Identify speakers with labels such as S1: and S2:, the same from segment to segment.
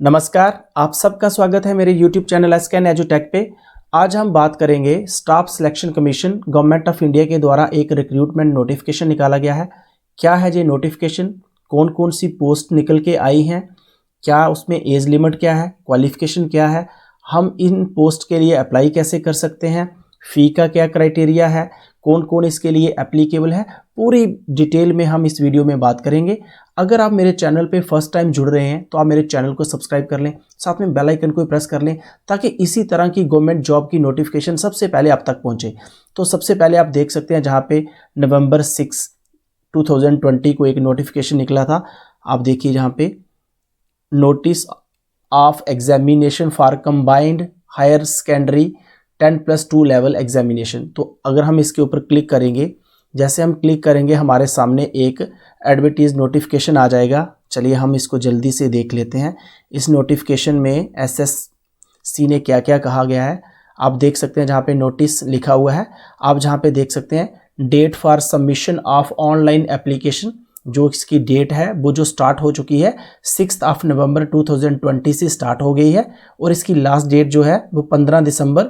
S1: नमस्कार, आप सबका स्वागत है मेरे YouTube चैनल एसकेएन एजुटेक पे। आज हम बात करेंगे staff selection commission government of India के द्वारा एक रिक्रूटमेंट नोटिफिकेशन निकाला गया है। क्या है ये नोटिफिकेशन, कौन कौन सी पोस्ट निकल के आई हैं, क्या उसमें एज लिमिट क्या है, क्वालिफिकेशन क्या है, हम इन पोस्ट के लिए अप्लाई कैसे कर सकते हैं, फ़ी का क्या क्राइटेरिया है, कौन कौन इसके लिए एप्लीकेबल है, पूरी डिटेल में हम इस वीडियो में बात करेंगे। अगर आप मेरे चैनल पे फर्स्ट टाइम जुड़ रहे हैं तो आप मेरे चैनल को सब्सक्राइब कर लें, साथ में बेल आइकन को प्रेस कर लें ताकि इसी तरह की गवर्नमेंट जॉब की नोटिफिकेशन सबसे पहले आप तक पहुंचे। तो सबसे पहले आप देख सकते हैं जहां पे नवंबर 6, 2020 को एक नोटिफिकेशन निकला था। आप देखिए जहाँ पे notice of examination for combined higher secondary 10+2 level examination. तो अगर हम इसके ऊपर क्लिक करेंगे, जैसे हम क्लिक करेंगे हमारे सामने एक एडवर्टीज नोटिफिकेशन आ जाएगा। चलिए हम इसको जल्दी से देख लेते हैं। इस नोटिफिकेशन में एसएससी ने क्या क्या कहा गया है आप देख सकते हैं। जहाँ पे नोटिस लिखा हुआ है, आप जहाँ पे देख सकते हैं date for submission of online application, जो इसकी डेट है वो जो स्टार्ट हो चुकी है 6 नवंबर 2020 से स्टार्ट हो गई है और इसकी लास्ट डेट जो है वो 15 दिसंबर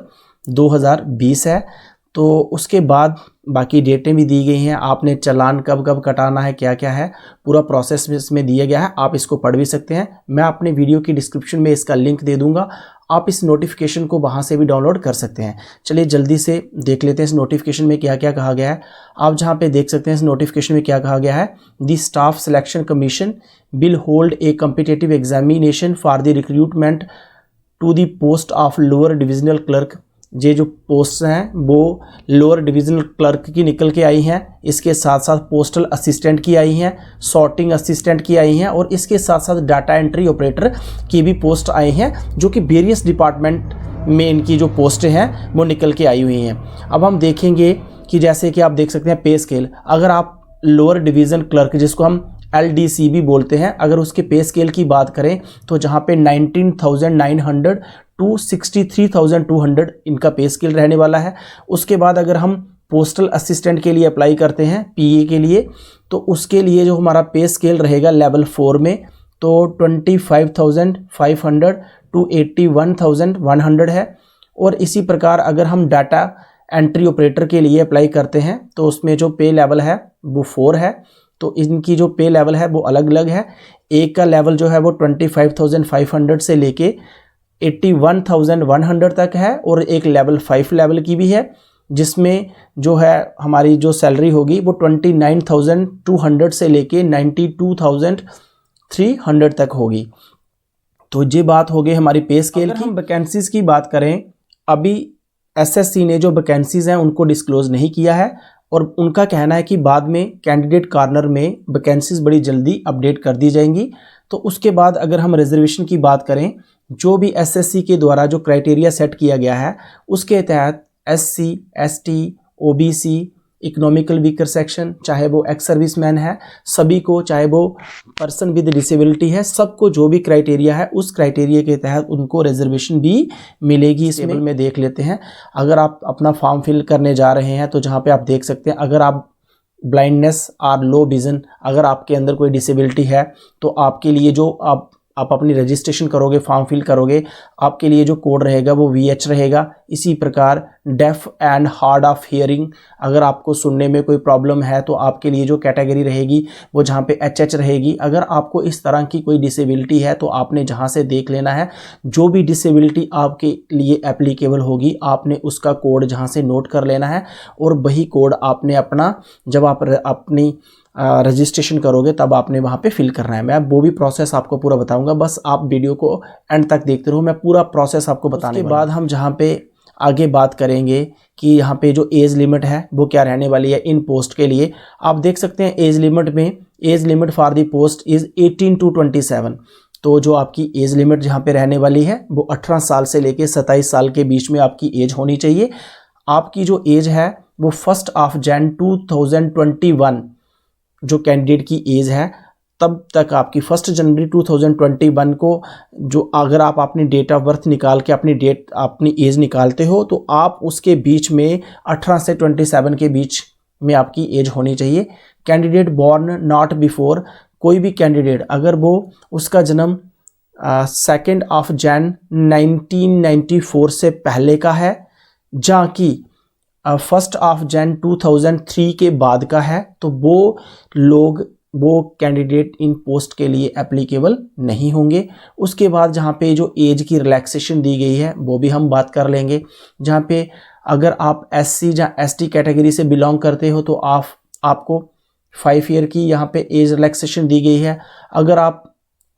S1: 2020 है। तो उसके बाद बाकी डेटें भी दी गई हैं, आपने चालान कब कब कटाना है, क्या क्या है, पूरा प्रोसेस इसमें दिया गया है। आप इसको पढ़ भी सकते हैं, मैं अपने वीडियो की डिस्क्रिप्शन में इसका लिंक दे दूंगा, आप इस नोटिफिकेशन को वहां से भी डाउनलोड कर सकते हैं। चलिए जल्दी से देख लेते हैं इस नोटिफिकेशन में क्या क्या कहा गया है। आप जहां पे देख सकते हैं इस नोटिफिकेशन में क्या कहा गया है, the staff selection commission will hold a competitive examination for the recruitment to the post of lower divisional clerk. ये जो पोस्ट हैं वो लोअर डिविजनल क्लर्क की निकल के आई हैं, इसके साथ साथ पोस्टल असिस्टेंट की आई हैं, सॉर्टिंग असिस्टेंट की आई हैं और इसके साथ साथ डाटा एंट्री ऑपरेटर की भी पोस्ट आई हैं, जो कि वेरियस डिपार्टमेंट में इनकी जो पोस्टें हैं वो निकल के आई हुई हैं। अब हम देखेंगे कि जैसे कि आप देख सकते हैं पे स्केल, अगर आप लोअर डिवीज़न क्लर्क जिसको हम LDC भी बोलते हैं, अगर उसके पे स्केल की बात करें तो जहाँ पे 19,900 टू 63,200 इनका पे स्केल रहने वाला है। उसके बाद अगर हम पोस्टल असिस्टेंट के लिए अप्लाई करते हैं PA के लिए, तो उसके लिए जो हमारा पे स्केल रहेगा लेवल 4 में तो 25,500 टू 81,100 है। और इसी प्रकार अगर हम डाटा एंट्री ऑपरेटर के लिए अप्लाई करते हैं तो उसमें जो पे लेवल है वो 4 है। तो इनकी जो पे लेवल है वो अलग अलग है। एक का लेवल जो है वो 25,500 से लेके 81,100 तक है और एक लेवल 5 लेवल की भी है, जिसमें जो है हमारी जो सैलरी होगी वो 29,200 से लेके 92,300 तक होगी। तो ये बात हो गई हमारी पे स्केल की। हम वैकेंसीज़ की बात करें, अभी SSC ने जो वैकेंसीज़ हैं उनको डिस्क्लोज़ नहीं किया है और उनका कहना है कि बाद में कैंडिडेट कॉर्नर में वैकेंसीज़ बड़ी जल्दी अपडेट कर दी जाएंगी। तो उसके बाद अगर हम रिजर्वेशन की बात करें, जो भी SSC के द्वारा जो क्राइटेरिया सेट किया गया है उसके तहत SC, ST, OBC, economical weaker section, चाहे वो एक्स सर्विसमैन है, सभी को, चाहे वो पर्सन विद डिसेबिलिटी है, सबको जो भी क्राइटेरिया है उस क्राइटेरिया के तहत उनको रिजर्वेशन भी मिलेगी। इस टेबल में देख लेते हैं। अगर आप अपना फॉर्म फिल करने जा रहे हैं तो जहाँ पे आप देख सकते हैं, अगर आप ब्लाइंडनेस और लो विज़न, अगर आपके अंदर कोई डिसेबिलिटी है तो आपके लिए जो आप अपनी रजिस्ट्रेशन करोगे, फॉर्म फिल करोगे, आपके लिए जो कोड रहेगा वो VH रहेगा। इसी प्रकार deaf and hard of hearing, अगर आपको सुनने में कोई प्रॉब्लम है तो आपके लिए जो कैटेगरी रहेगी वो जहाँ पे HH रहेगी। अगर आपको इस तरह की कोई डिसेबिलिटी है तो आपने जहाँ से देख लेना है, जो भी डिसेबिलिटी आपके लिए एप्लीकेबल होगी आपने उसका कोड जहाँ से नोट कर लेना है और वही कोड आपने अपना, जब आप अपनी रजिस्ट्रेशन करोगे तब आपने वहाँ पे फिल करना है। मैं वो भी प्रोसेस आपको पूरा बताऊंगा, बस आप वीडियो को एंड तक देखते रहो, मैं पूरा प्रोसेस आपको बताने के बाद हम जहाँ पे आगे बात करेंगे कि यहाँ पे जो एज लिमिट है वो क्या रहने वाली है इन पोस्ट के लिए। आप देख सकते हैं एज लिमिट में, age limit for the post is 18 to 27। तो जो आपकी एज लिमिट जहाँ पे रहने वाली है वो 18 साल से लेके 27 साल के बीच में आपकी एज होनी चाहिए। आपकी जो एज है वो 1 जनवरी 2021 जो कैंडिडेट की एज है तब तक आपकी 1 जनवरी 2021 को, जो अगर आप अपनी डेट ऑफ बर्थ निकाल के अपनी एज निकालते हो तो आप उसके बीच में 18 से 27 के बीच में आपकी एज होनी चाहिए। कैंडिडेट बॉर्न नॉट बिफोर, कोई भी कैंडिडेट अगर वो उसका जन्म 2 Jan 1994 से पहले का है, जहाँ की 1 Jan 2003 के बाद का है, तो वो कैंडिडेट इन पोस्ट के लिए एप्लीकेबल नहीं होंगे। उसके बाद जहाँ पे जो एज की रिलैक्सेशन दी गई है वो भी हम बात कर लेंगे, जहाँ पे अगर आप SC या ST कैटेगरी से बिलोंग करते हो तो आपको 5 ईयर की यहाँ पे एज रिलैक्सेशन दी गई है। अगर आप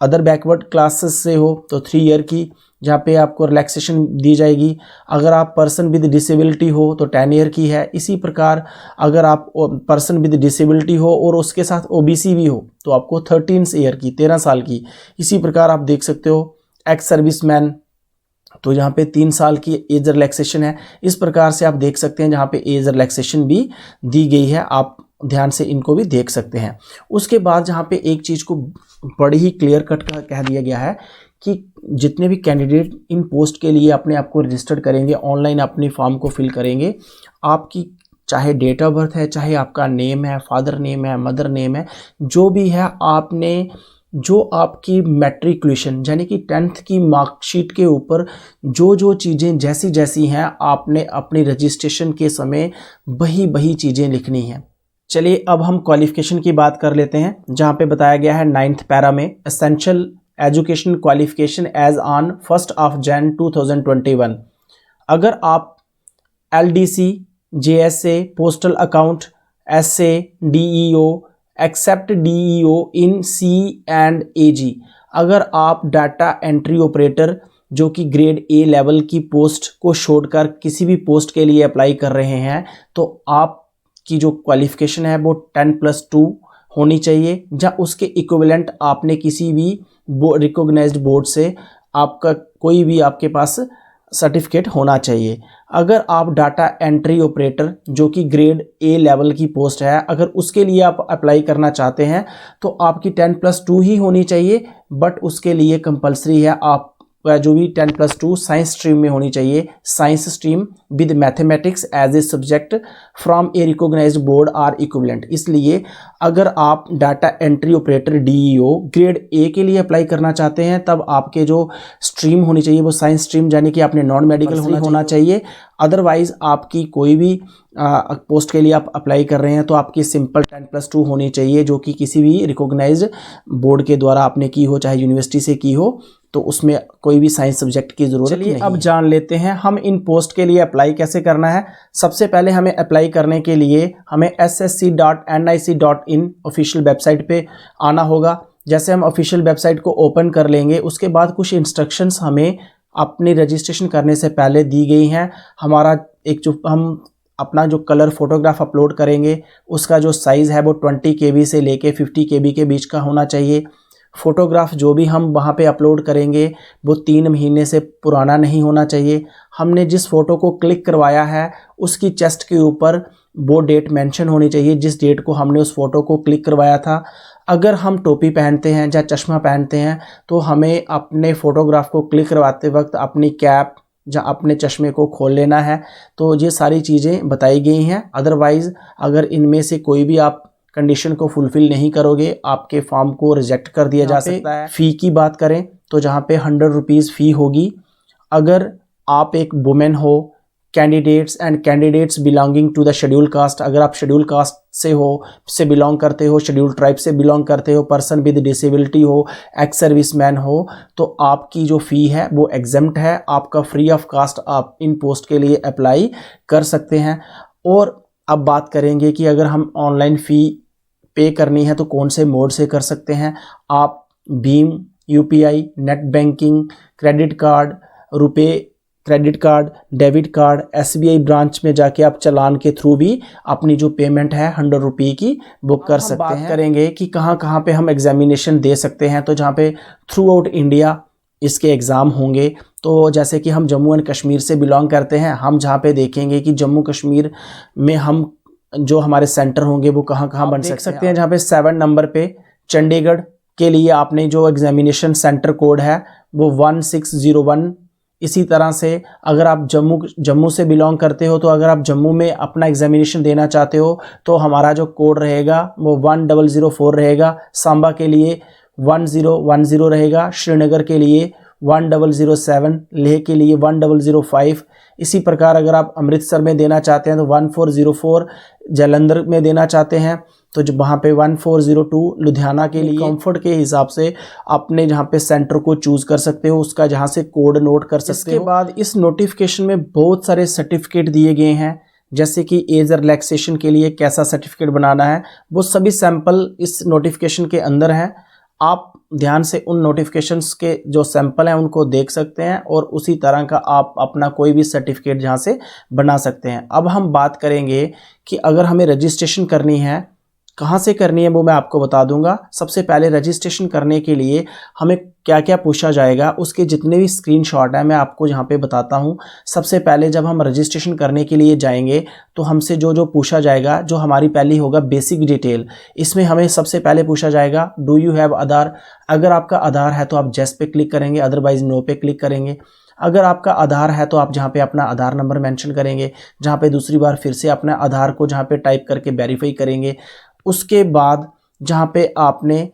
S1: अदर बैकवर्ड क्लासेस से हो तो 3 ईयर की जहाँ पे आपको रिलैक्सेशन दी जाएगी। अगर आप पर्सन विद डिसेबिलिटी हो तो 10 ईयर की है। इसी प्रकार अगर आप पर्सन विद डिसेबिलिटी हो और उसके साथ OBC भी हो तो आपको 13 ईयर की, 13 साल की। इसी प्रकार आप देख सकते हो एक्स सर्विसमैन, तो यहाँ पे 3 साल की एज रिलैक्सेशन है। इस प्रकार से आप देख सकते हैं जहाँ पे एज रिलैक्सेशन भी दी गई है, आप ध्यान से इनको भी देख सकते हैं। उसके बाद जहाँ पे एक चीज़ को बड़ी ही क्लियर कट कह दिया गया है कि जितने भी कैंडिडेट इन पोस्ट के लिए अपने आप को रजिस्टर्ड करेंगे, ऑनलाइन अपनी फॉर्म को फिल करेंगे, आपकी चाहे डेट ऑफ बर्थ है, चाहे आपका नेम है, फादर नेम है, मदर नेम है, जो भी है, आपने जो आपकी मैट्रिकुलेशन यानी कि 10th की मार्कशीट के ऊपर जो चीज़ें जैसी जैसी हैं आपने अपनी रजिस्ट्रेशन के समय वही चीज़ें लिखनी हैं। चलिए अब हम क्वालिफ़िकेशन की बात कर लेते हैं, जहाँ पे बताया गया है 9th पैरा में essential education qualification age on 1 Jan 2021। अगर आप LDC, JSA, postal account, SA, DEO, except DEO in C&AG, अगर आप डाटा एंट्री ऑपरेटर जो कि ग्रेड A लेवल की पोस्ट को छोड़कर किसी भी पोस्ट के लिए अप्लाई कर रहे हैं तो आपकी जो क्वालिफिकेशन है वो 10+2 होनी चाहिए, या उसके इक्विवेलेंट आपने किसी भी रिकॉग्नाइज्ड बोर्ड से आपका कोई भी आपके पास सर्टिफिकेट होना चाहिए। अगर आप डाटा एंट्री ऑपरेटर जो कि ग्रेड A लेवल की पोस्ट है, अगर उसके लिए आप अप्लाई करना चाहते हैं तो आपकी 10+2 ही होनी चाहिए, बट उसके लिए कंपलसरी है आप जो भी 10+2 साइंस स्ट्रीम में होनी चाहिए, science stream with mathematics as a subject from a recognised board or equivalent. इसलिए अगर आप data entry operator DEO grade A के लिए अप्लाई करना चाहते हैं तब आपके जो स्ट्रीम होनी चाहिए वो साइंस स्ट्रीम यानी कि आपने नॉन मेडिकल होना चाहिए। अदरवाइज आपकी कोई भी पोस्ट के लिए आप अप्लाई कर रहे हैं तो आपकी सिंपल 10+2 होनी चाहिए, जो कि किसी भी रिकॉग्नाइज्ड बोर्ड के द्वारा आपने की हो, चाहे यूनिवर्सिटी से की हो, तो उसमें कोई भी साइंस सब्जेक्ट की जरूरत नहीं है। अब जान लेते हैं हम इन पोस्ट के लिए अप्लाई कैसे करना है। सबसे पहले हमें अप्लाई करने के लिए हमें ssc.nic.in ऑफिशियल वेबसाइट पे आना होगा। जैसे हम ऑफिशियल वेबसाइट को ओपन कर लेंगे उसके बाद कुछ इंस्ट्रक्शंस हमें अपनी रजिस्ट्रेशन करने से पहले दी गई हैं। हमारा हम अपना जो कलर फोटोग्राफ अपलोड करेंगे उसका जो साइज़ है वो 20 KB से लेके 50 KB के बीच का होना चाहिए। फ़ोटोग्राफ जो भी हम वहाँ पे अपलोड करेंगे वो 3 महीने से पुराना नहीं होना चाहिए। हमने जिस फ़ोटो को क्लिक करवाया है उसकी चेस्ट के ऊपर वो डेट मेंशन होनी चाहिए जिस डेट को हमने उस फ़ोटो को क्लिक करवाया था। अगर हम टोपी पहनते हैं या चश्मा पहनते हैं तो हमें अपने फ़ोटोग्राफ को क्लिक करवाते वक्त अपनी कैप या अपने चश्मे को खोल लेना है। तो ये सारी चीज़ें बताई गई हैं। अदरवाइज़ अगर इनमें से कोई भी आप कंडीशन को फुलफ़िल नहीं करोगे आपके फॉर्म को रिजेक्ट कर दिया जा सकता है। फ़ी की बात करें तो जहाँ पे 100 रुपीज़ फ़ी होगी। अगर आप एक वुमेन हो, candidates belonging to the schedule caste, अगर आप शेड्यूल कास्ट से बिलोंग करते हो, शेड्यूल ट्राइब से बिलोंग करते हो, पर्सन विद डिसेबिलिटी हो, एक्स सर्विसमैन हो, तो आपकी जो फ़ी है वो एग्जेम्प्ट है। आपका फ्री ऑफ कास्ट आप इन पोस्ट के लिए अप्लाई कर सकते हैं। और अब बात करेंगे कि अगर हम ऑनलाइन फ़ी पे करनी है तो कौन से मोड से कर सकते हैं। आप भीम, UPI, net banking, credit card, RuPay credit card, debit card, SBI branch में जाके आप चालान के थ्रू भी अपनी जो पेमेंट है 100 रुपये की बुक कर सकते हैं। बात करेंगे कि कहाँ पे हम एग्जामिनेशन दे सकते हैं, तो जहाँ पे थ्रू आउट इंडिया इसके एग्ज़ाम होंगे। तो जैसे कि हम जम्मू एंड कश्मीर से बिलोंग करते हैं, हम जहाँ पे देखेंगे कि जम्मू कश्मीर में हम जो हमारे सेंटर होंगे वो कहाँ बन सकते हैं। जहाँ पे 7 नंबर पे चंडीगढ़ के लिए आपने जो एग्जामिनेशन सेंटर कोड है वो 1601। इसी तरह से अगर आप जम्मू से बिलोंग करते हो तो अगर आप जम्मू में अपना एग्जामिनेशन देना चाहते हो तो हमारा जो कोड रहेगा वो 1004 रहेगा। सांबा के लिए 1010 रहेगा, श्रीनगर के लिए 1007, लेह के लिए 1005। इसी प्रकार अगर आप अमृतसर में देना चाहते हैं तो 1404, जालंधर में देना चाहते हैं तो जो वहाँ पे 1402, लुधियाना के लिए कंफर्ट के हिसाब से आपने जहाँ पे सेंटर को चूज़ कर सकते हो, उसका जहाँ से कोड नोट कर सकते हो। इसके बाद इस नोटिफिकेशन में बहुत सारे सर्टिफिकेट दिए गए हैं, जैसे कि एज रिलैक्सेशन के लिए कैसा सर्टिफिकेट बनाना है, वो सभी सैंपल इस नोटिफिकेशन के अंदर हैं। आप ध्यान से उन नोटिफिकेशंस के जो सैंपल हैं उनको देख सकते हैं और उसी तरह का आप अपना कोई भी सर्टिफिकेट जहाँ से बना सकते हैं। अब हम बात करेंगे कि अगर हमें रजिस्ट्रेशन करनी है, कहाँ से करनी है वो मैं आपको बता दूंगा। सबसे पहले रजिस्ट्रेशन करने के लिए हमें क्या क्या पूछा जाएगा, उसके जितने भी स्क्रीनशॉट हैं मैं आपको यहाँ पे बताता हूँ। सबसे पहले जब हम रजिस्ट्रेशन करने के लिए जाएंगे तो हमसे जो जो पूछा जाएगा, जो हमारी पहली होगा बेसिक डिटेल। इसमें हमें सबसे पहले पूछा जाएगा डू यू हैव आधार। अगर आपका आधार है तो आप येस पे क्लिक करेंगे, अदरवाइज नो पे क्लिक करेंगे। अगर आपका आधार है तो आप जहाँ पे अपना आधार नंबर मेंशन करेंगे, जहाँ पे दूसरी बार फिर से अपना आधार को जहाँ पे टाइप करके वेरीफाई करेंगे। उसके बाद जहाँ पे आपने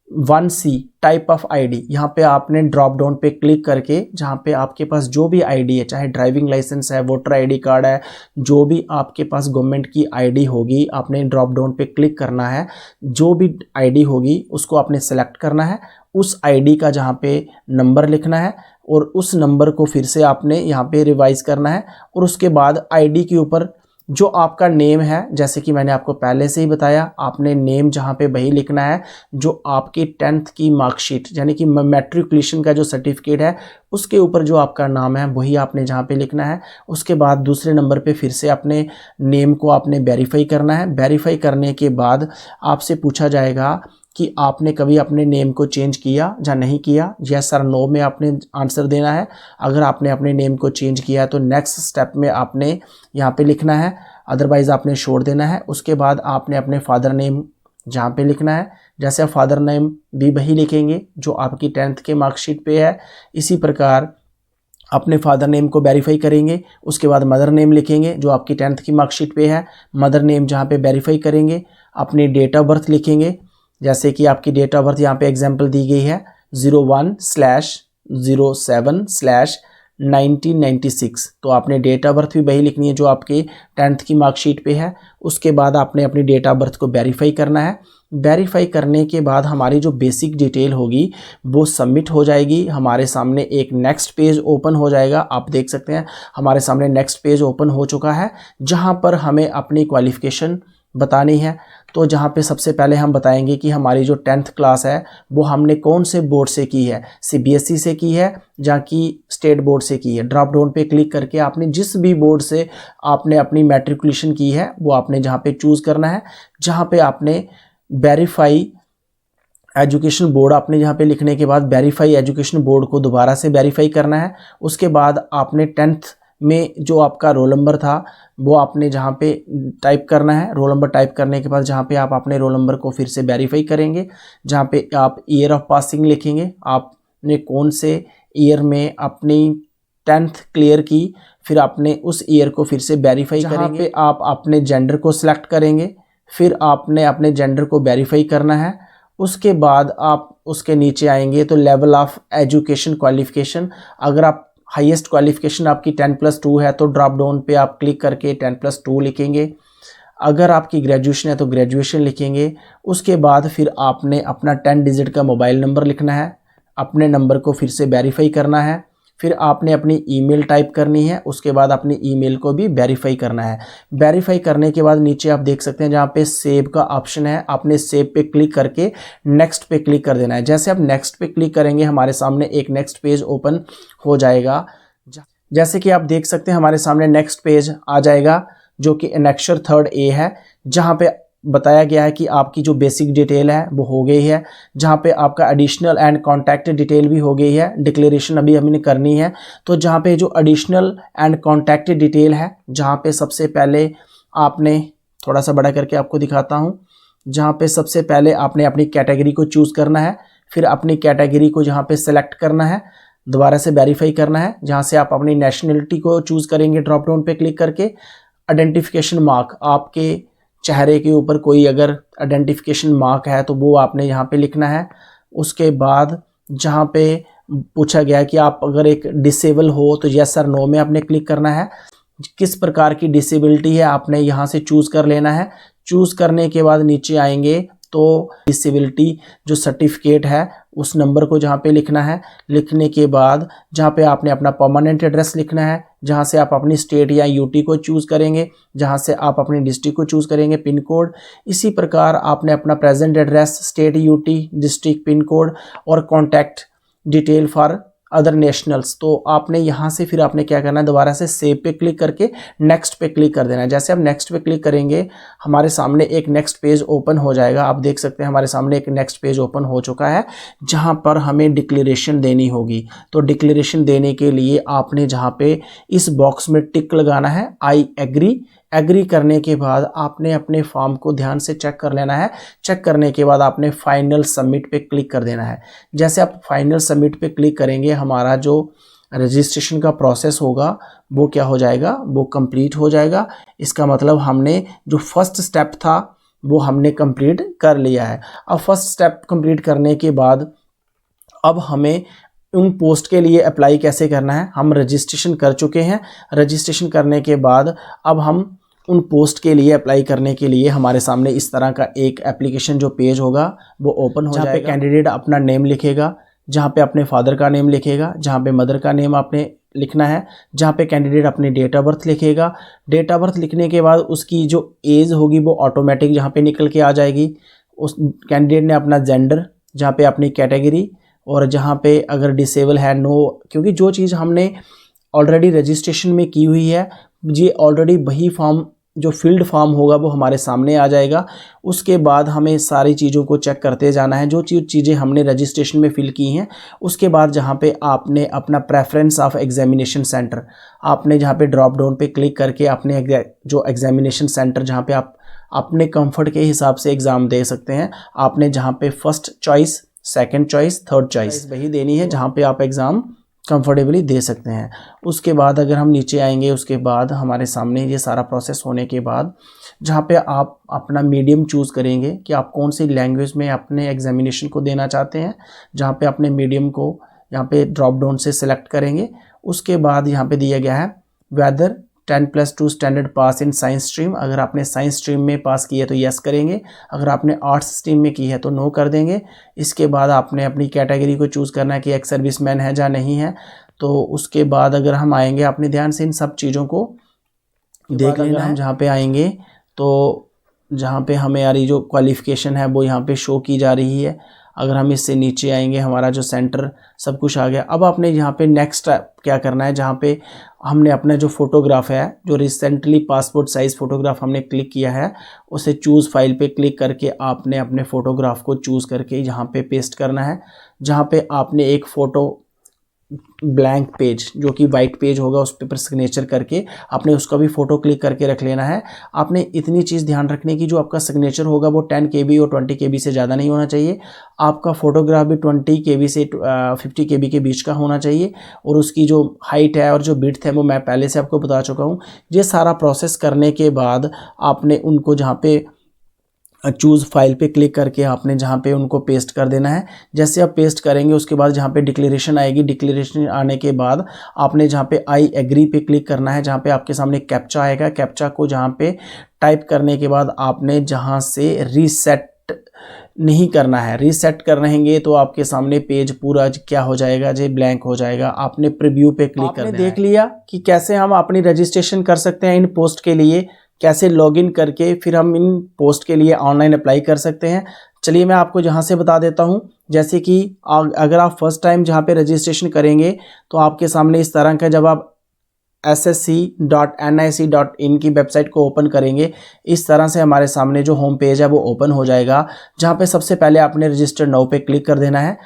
S1: 1C टाइप ऑफ आईडी, यहाँ पे आपने ड्रॉप डाउन पे क्लिक करके जहाँ पे आपके पास जो भी आईडी है, चाहे ड्राइविंग लाइसेंस है, वोटर आईडी कार्ड है, जो भी आपके पास गवर्नमेंट की आईडी होगी, आपने ड्रॉप डाउन पे क्लिक करना है। जो भी आईडी होगी उसको आपने सेलेक्ट करना है, उस आईडी का जहाँ पे नंबर लिखना है और उस नंबर को फिर से आपने यहाँ पे रिवाइज करना है। और उसके बाद आईडी के ऊपर जो आपका नेम है, जैसे कि मैंने आपको पहले से ही बताया, आपने नेम जहाँ पे वही लिखना है जो आपकी 10th की मार्कशीट यानी कि मैट्रिकुलेशन का जो सर्टिफिकेट है उसके ऊपर जो आपका नाम है वही आपने जहाँ पे लिखना है। उसके बाद दूसरे नंबर पे फिर से अपने नेम को आपने वेरीफाई करना है। वेरीफाई करने के बाद आपसे पूछा जाएगा कि आपने कभी अपने नेम को चेंज किया या नहीं किया, यस और नो में आपने आंसर देना है। अगर आपने अपने नेम को चेंज किया तो नेक्स्ट स्टेप में आपने यहाँ पे लिखना है, अदरवाइज़ आपने छोड़ देना है। उसके बाद आपने अपने फादर नेम जहाँ पे लिखना है, जैसे आप फादर नेम भी वही लिखेंगे जो आपकी 10th के मार्कशीट पे है। इसी प्रकार अपने फादर नेम को वेरीफाई करेंगे। उसके बाद मदर नेम लिखेंगे जो आपकी 10th की मार्कशीट पे है, मदर नेम जहाँ पे वेरीफाई करेंगे। अपनी डेट ऑफ बर्थ लिखेंगे, जैसे कि आपकी डेट ऑफ बर्थ यहाँ पे एग्जांपल दी गई है 01/07/1996, तो आपने डेट ऑफ बर्थ भी वही लिखनी है जो आपके 10th की मार्कशीट पे है। उसके बाद आपने अपनी डेट ऑफ बर्थ को वेरीफाई करना है। वेरीफाई करने के बाद हमारी जो बेसिक डिटेल होगी वो सबमिट हो जाएगी। हमारे सामने एक नेक्स्ट पेज ओपन हो जाएगा। आप देख सकते हैं हमारे सामने नेक्स्ट पेज ओपन हो चुका है, जहाँ पर हमें अपनी क्वालिफ़िकेशन बतानी है। तो जहाँ पे सबसे पहले हम बताएंगे कि हमारी जो 10th क्लास है वो हमने कौन से बोर्ड से की है, CBSE से की है या कि स्टेट बोर्ड से की है। ड्रॉप डाउन पे क्लिक करके आपने जिस भी बोर्ड से आपने अपनी मैट्रिकुलेशन की है वो आपने जहाँ पे चूज़ करना है। जहाँ पे आपने वेरीफाई एजुकेशन बोर्ड आपने यहाँ पे लिखने के बाद वेरीफाई एजुकेशन बोर्ड को दोबारा से वेरीफाई करना है। उसके बाद आपने 10th में जो आपका रोल नंबर था वो आपने जहाँ पे टाइप करना है। रोल नंबर टाइप करने के बाद जहाँ पे आप अपने रोल नंबर को फिर से वेरीफाई करेंगे, जहाँ पे आप ईयर ऑफ पासिंग लिखेंगे, आपने कौन से ईयर में अपनी 10th क्लियर की, फिर आपने उस ईयर को फिर से वेरीफाई करेंगे। जहाँ पे आप अपने जेंडर को सिलेक्ट करेंगे, फिर आपने अपने जेंडर को वेरीफाई करना है। उसके बाद आप उसके नीचे आएंगे तो लेवल ऑफ एजुकेशन क्वालिफिकेशन, अगर आप हाईएस्ट क्वालिफिकेशन आपकी 10+2 है तो ड्रॉप डाउन पे आप क्लिक करके 10+2 लिखेंगे। अगर आपकी ग्रेजुएशन है तो ग्रेजुएशन लिखेंगे। उसके बाद फिर आपने अपना 10 डिजिट का मोबाइल नंबर लिखना है, अपने नंबर को फिर से वेरीफाई करना है। फिर आपने अपनी ईमेल टाइप करनी है, उसके बाद अपनी ईमेल को भी वेरीफाई करना है। वेरीफाई करने के बाद नीचे आप देख सकते हैं जहाँ पे सेव का ऑप्शन है, आपने सेव पे क्लिक करके नेक्स्ट पे क्लिक कर देना है। जैसे आप नेक्स्ट पे क्लिक करेंगे हमारे सामने एक नेक्स्ट पेज ओपन हो जाएगा। जैसे कि आप देख सकते हैं हमारे सामने नेक्स्ट पेज आ जाएगा जो कि एनेक्सर 3rd A है, जहाँ पे बताया गया है कि आपकी जो बेसिक डिटेल है वो हो गई है, जहाँ पे आपका एडिशनल एंड कॉन्टैक्ट डिटेल भी हो गई है। डिक्लेरेशन अभी हमने करनी है, तो जहाँ पे जो एडिशनल एंड कॉन्टैक्ट डिटेल है, जहाँ पे सबसे पहले आपने थोड़ा सा बड़ा करके आपको दिखाता हूँ, जहाँ पे सबसे पहले आपने अपनी कैटेगरी को चूज़ करना है। फिर अपनी कैटेगरी को जहाँ पे सेलेक्ट करना है, दोबारा से वेरीफाई करना है, जहाँ से आप अपनी नेशनलिटी को चूज़ करेंगे ड्रॉप डाउन पे क्लिक करके। आइडेंटिफिकेशन मार्क, आपके चेहरे के ऊपर कोई अगर आइडेंटिफिकेशन मार्क है तो वो आपने यहाँ पे लिखना है। उसके बाद जहाँ पे पूछा गया कि आप अगर एक डिसेबल हो तो यस और नो में आपने क्लिक करना है। किस प्रकार की डिसेबिलिटी है आपने यहाँ से चूज़ कर लेना है। चूज़ करने के बाद नीचे आएंगे तो डिसेबिलिटी जो सर्टिफिकेट है उस नंबर को जहाँ पे लिखना है। लिखने के बाद जहाँ पे आपने अपना परमानेंट एड्रेस लिखना है, जहाँ से आप अपनी स्टेट या यूटी को चूज़ करेंगे, जहाँ से आप अपनी डिस्ट्रिक्ट को चूज़ करेंगे, पिन कोड। इसी प्रकार आपने अपना present address, state, UT, district, pin code और contact detail for other nationals. तो आपने यहाँ से फिर आपने क्या करना है, दोबारा से सेव पे क्लिक करके नेक्स्ट पे क्लिक कर देना है। जैसे आप नेक्स्ट पे क्लिक करेंगे हमारे सामने एक नेक्स्ट पेज ओपन हो जाएगा। आप देख सकते हैं हमारे सामने एक नेक्स्ट पेज ओपन हो चुका है जहाँ पर हमें डिक्लेरेशन देनी होगी। तो डिक्लेरेशन देने के लिए आपने जहाँ पे इस बॉक्स में टिक लगाना है, आई एग्री। एग्री करने के बाद आपने अपने फॉर्म को ध्यान से चेक कर लेना है। चेक करने के बाद आपने फाइनल सबमिट पे क्लिक कर देना है। जैसे आप फाइनल सबमिट पे क्लिक करेंगे हमारा जो रजिस्ट्रेशन का प्रोसेस होगा वो क्या हो जाएगा, वो कंप्लीट हो जाएगा। इसका मतलब हमने जो फर्स्ट स्टेप था वो हमने कंप्लीट कर लिया है। अब फर्स्ट स्टेप कंप्लीट करने के बाद अब हमें उन पोस्ट के लिए अप्लाई कैसे करना है। हम रजिस्ट्रेशन कर चुके हैं। रजिस्ट्रेशन करने के बाद अब हम उन पोस्ट के लिए अप्लाई करने के लिए हमारे सामने इस तरह का एक एप्लीकेशन जो पेज होगा वो ओपन हो जाएगा। जहाँ पे कैंडिडेट अपना नेम लिखेगा, जहाँ पे अपने फादर का नेम लिखेगा, जहाँ पे मदर का नेम आपने लिखना है, जहाँ पे कैंडिडेट अपनी डेट ऑफ बर्थ लिखेगा। डेट ऑफ बर्थ लिखने के बाद उसकी जो एज होगी वो ऑटोमेटिक जहाँ पे निकल के आ जाएगी। उस कैंडिडेट ने अपना जेंडर, जहाँ पे अपनी कैटेगरी, और जहाँ पे अगर डिसेबल है नो, क्योंकि जो चीज़ हमने ऑलरेडी रजिस्ट्रेशन में की हुई है ये ऑलरेडी वही फॉर्म जो फील्ड फॉर्म होगा वो हमारे सामने आ जाएगा। उसके बाद हमें सारी चीज़ों को चेक करते जाना है जो चीज़ें हमने रजिस्ट्रेशन में फिल की हैं। उसके बाद जहाँ पे आपने अपना प्रेफरेंस ऑफ एग्जामिनेशन सेंटर, आपने जहाँ पे ड्रॉप डाउन पे क्लिक करके अपने जो एग्जामिनेशन सेंटर जहाँ पे आप अपने कंफर्ट के हिसाब से एग्ज़ाम दे सकते हैं, आपने जहाँ पे first choice, second choice, third choice वही देनी है जहाँ पे आप एग्ज़ाम कंफर्टेबली दे सकते हैं। उसके बाद अगर हम नीचे आएंगे उसके बाद हमारे सामने ये सारा प्रोसेस होने के बाद जहाँ पे आप अपना मीडियम चूज़ करेंगे कि आप कौन सी लैंग्वेज में अपने एग्जामिनेशन को देना चाहते हैं, जहाँ पे अपने मीडियम को यहाँ पे ड्रॉप डाउन से सिलेक्ट करेंगे। उसके बाद यहाँ पे दिया गया है whether 10+2 standard pass in science stream. अगर आपने साइंस स्ट्रीम में पास की है तो यस करेंगे, अगर आपने आर्ट्स स्ट्रीम में की है तो नो कर देंगे। इसके बाद आपने अपनी कैटेगरी को चूज़ करना है कि एक्स सर्विसमैन है या नहीं है। तो उसके बाद अगर हम आएंगे अपने ध्यान से इन सब चीज़ों को देख लेना। हम जहाँ पे आएंगे तो जहाँ पे हमें यारी जो क्वालिफ़िकेशन है वो यहाँ पे शो की जा रही है। अगर हम इससे नीचे आएंगे हमारा जो सेंटर सब कुछ आ गया। अब आपने यहाँ पे नेक्स्ट क्या करना है, जहाँ पे हमने अपना जो फ़ोटोग्राफ है, जो रिसेंटली पासपोर्ट साइज़ फ़ोटोग्राफ हमने क्लिक किया है, उसे चूज़ फाइल पे क्लिक करके आपने अपने फ़ोटोग्राफ को चूज़ करके यहाँ पे पेस्ट करना है। जहाँ पे आपने एक फ़ोटो ब्लैंक पेज जो कि वाइट पेज होगा उस पर सिग्नेचर करके आपने उसका भी फ़ोटो क्लिक करके रख लेना है। आपने इतनी चीज़ ध्यान रखने की, जो आपका सिग्नेचर होगा वो 10 KB और 20 KB से ज़्यादा नहीं होना चाहिए। आपका फ़ोटोग्राफ भी 20 KB से 50 KB के बीच का होना चाहिए। और उसकी जो हाइट है और जो विड्थ है वो मैं पहले से आपको बता चुका हूँ। ये सारा प्रोसेस करने के बाद आपने उनको जहाँ पे चूज़ फाइल पे क्लिक करके आपने जहाँ पे उनको पेस्ट कर देना है। जैसे आप पेस्ट करेंगे उसके बाद जहाँ पे डिक्लेरेशन आएगी, डिक्लेरेशन आने के बाद आपने जहाँ पे आई एग्री पे क्लिक करना है। जहाँ पे आपके सामने कैप्चा आएगा, कैप्चा को जहाँ पे टाइप करने के बाद आपने जहाँ से रीसेट नहीं करना है, रीसेट कर रहेंगे तो आपके सामने पेज पूरा क्या हो जाएगा, जो ब्लैंक हो जाएगा। आपने प्रीव्यू पे क्लिक करना है। देख लिया कि कैसे हम अपनी रजिस्ट्रेशन कर सकते हैं इन पोस्ट के लिए, कैसे लॉगिन करके फिर हम इन पोस्ट के लिए ऑनलाइन अप्लाई कर सकते हैं। चलिए मैं आपको जहाँ से बता देता हूँ। जैसे कि अगर आप फर्स्ट टाइम जहाँ पे रजिस्ट्रेशन करेंगे तो आपके सामने इस तरह का, जब आप ssc.nic.in की वेबसाइट को ओपन करेंगे इस तरह से हमारे सामने जो होम पेज है वो ओपन हो जाएगा। जहाँ पे सबसे पहले आपने रजिस्टर नाउ पे क्लिक कर देना है।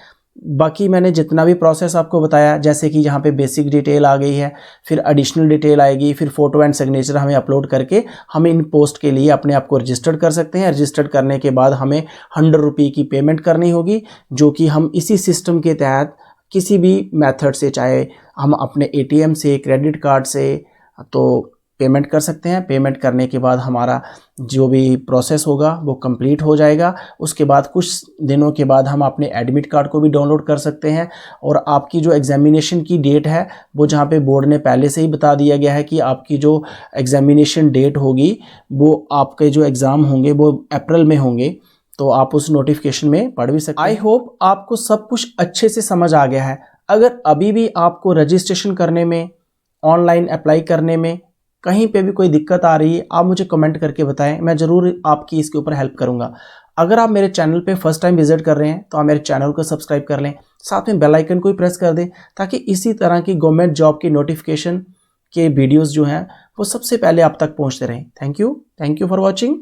S1: बाकी मैंने जितना भी प्रोसेस आपको बताया, जैसे कि यहाँ पे बेसिक डिटेल आ गई है, फिर एडिशनल डिटेल आएगी, फिर फ़ोटो एंड सिग्नेचर हमें अपलोड करके हम इन पोस्ट के लिए अपने आप को रजिस्टर्ड कर सकते हैं। रजिस्टर्ड करने के बाद हमें 100 रुपये की पेमेंट करनी होगी, जो कि हम इसी सिस्टम के तहत किसी भी मेथड से, चाहे हम अपने ATM से, क्रेडिट कार्ड से, तो पेमेंट कर सकते हैं। पेमेंट करने के बाद हमारा जो भी प्रोसेस होगा वो कंप्लीट हो जाएगा। उसके बाद कुछ दिनों के बाद हम अपने एडमिट कार्ड को भी डाउनलोड कर सकते हैं और आपकी जो एग्जामिनेशन की डेट है वो जहाँ पे बोर्ड ने पहले से ही बता दिया गया है कि आपकी जो एग्जामिनेशन डेट होगी वो आपके जो एग्ज़ाम होंगे वो अप्रैल में होंगे, तो आप उस नोटिफिकेशन में पढ़ भी सकते हैं। आई होप आपको सब कुछ अच्छे से समझ आ गया है। अगर अभी भी आपको रजिस्ट्रेशन करने में, ऑनलाइन अप्लाई करने में कहीं पे भी कोई दिक्कत आ रही है, आप मुझे कमेंट करके बताएं, मैं ज़रूर आपकी इसके ऊपर हेल्प करूंगा। अगर आप मेरे चैनल पे फर्स्ट टाइम विजिट कर रहे हैं तो आप मेरे चैनल को सब्सक्राइब कर लें, साथ में बेल आइकन को भी प्रेस कर दें ताकि इसी तरह की गवर्नमेंट जॉब की नोटिफिकेशन के वीडियोज़ जो हैं वो सबसे पहले आप तक पहुँचते रहें। Thank you for watching.